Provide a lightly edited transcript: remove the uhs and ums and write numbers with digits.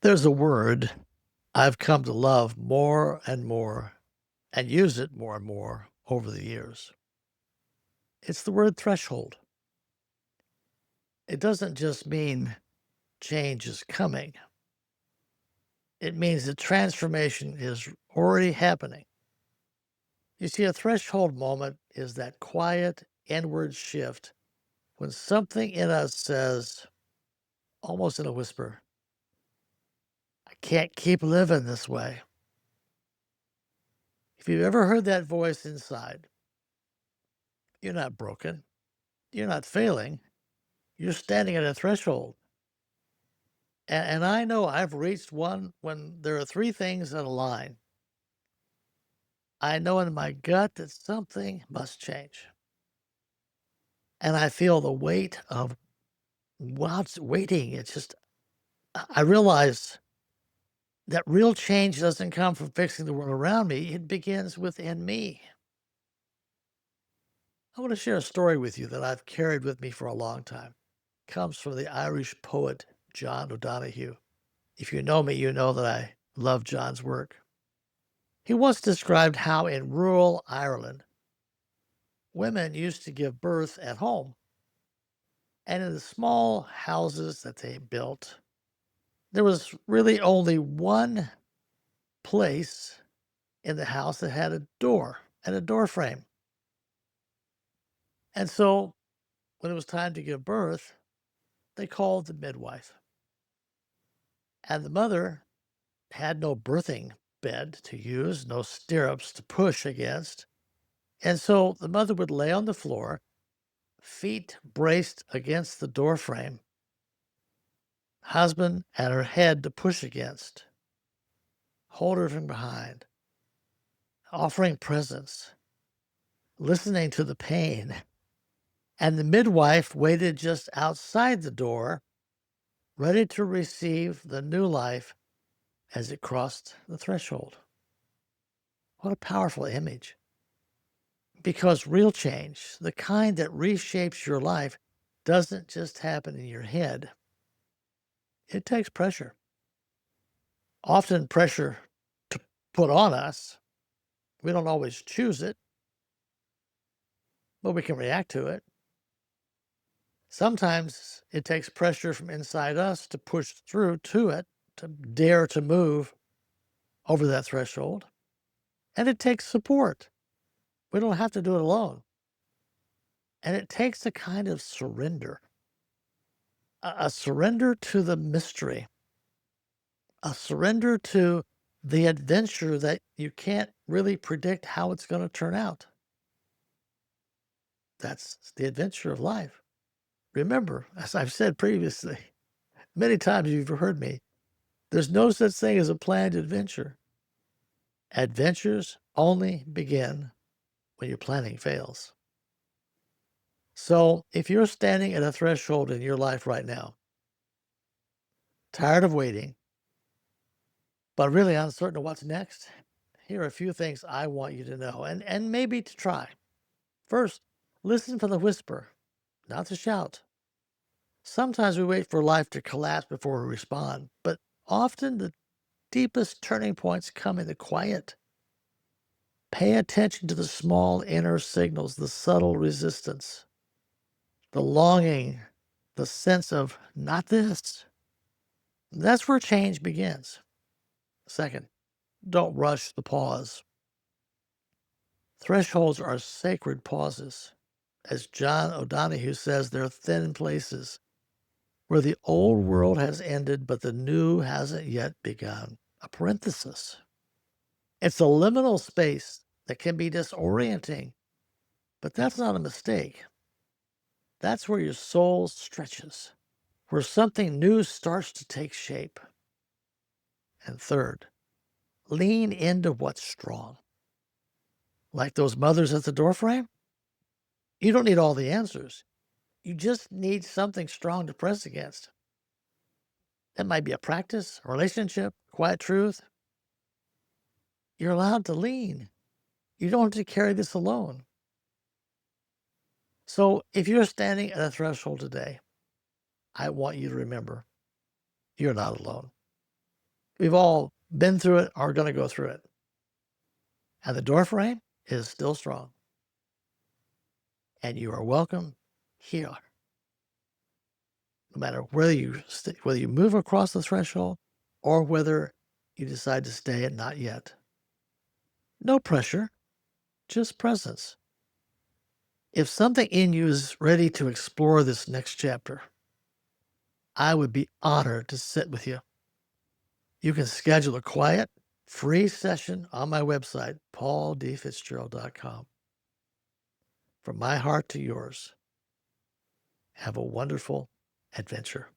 There's a word I've come to love more and more and use it more and more over the years. It's the word threshold. It doesn't just mean change is coming. It means that transformation is already happening. You see, a threshold moment is that quiet inward shift when something in us says, almost in a whisper, I can't keep living this way. If you've ever heard that voice inside, you're not broken. You're not failing. You're standing at a threshold. And I know I've reached one when there are three things that align. I know in my gut that something must change. And I feel the weight of what's waiting. It's just, I realize that real change doesn't come from fixing the world around me, it begins within me. I want to share a story with you that I've carried with me for a long time. It comes from the Irish poet John O'Donoghue. If you know me, you know that I love John's work. He once described how in rural Ireland, women used to give birth at home. And in the small houses that they built, there was really only one place in the house that had a door and a door frame. And so when it was time to give birth, they called the midwife. And the mother had no birthing bed to use, no stirrups to push against. And so the mother would lay on the floor, feet braced against the door frame, husband at her head to push against, hold her from behind, offering presents, listening to the pain. And the midwife waited just outside the door, ready to receive the new life as it crossed the threshold. What a powerful image. Because real change, the kind that reshapes your life, doesn't just happen in your head. It takes pressure. Often pressure to put on us. We don't always choose it, but we can react to it. Sometimes it takes pressure from inside us to push through to it, to dare to move over that threshold. And it takes support. We don't have to do it alone. And it takes a kind of surrender, a surrender to the mystery, a surrender to the adventure that you can't really predict how it's going to turn out. That's the adventure of life. Remember, as I've said previously, many times you've heard me, there's no such thing as a planned adventure. Adventures only begin when your planning fails. So if you're standing at a threshold in your life right now, tired of waiting, but really uncertain of what's next, here are a few things I want you to know and maybe to try. First, listen for the whisper, not the shout. Sometimes we wait for life to collapse before we respond, but often the deepest turning points come in the quiet. Pay attention to the small inner signals, the subtle resistance, the longing, the sense of not this. That's where change begins. Second, don't rush the pause. Thresholds are sacred pauses. As John O'Donoghue says, they're thin places where the old world has ended, but the new hasn't yet begun. A parenthesis. It's a liminal space that can be disorienting, but that's not a mistake. That's where your soul stretches, where something new starts to take shape. And third, lean into what's strong. Like those mothers at the doorframe, you don't need all the answers. You just need something strong to press against. That might be a practice, a relationship, quiet truth. You're allowed to lean. You don't have to carry this alone. So if you're standing at a threshold today, I want you to remember you're not alone. We've all been through it, are going to go through it. And the door frame is still strong. And you are welcome here. No matter whether you move across the threshold or whether you decide to stay and not yet. No pressure, just presence. If something in you is ready to explore this next chapter, I would be honored to sit with you. You can schedule a quiet, free session on my website, pauldfitzgerald.com. From my heart to yours, have a wonderful adventure.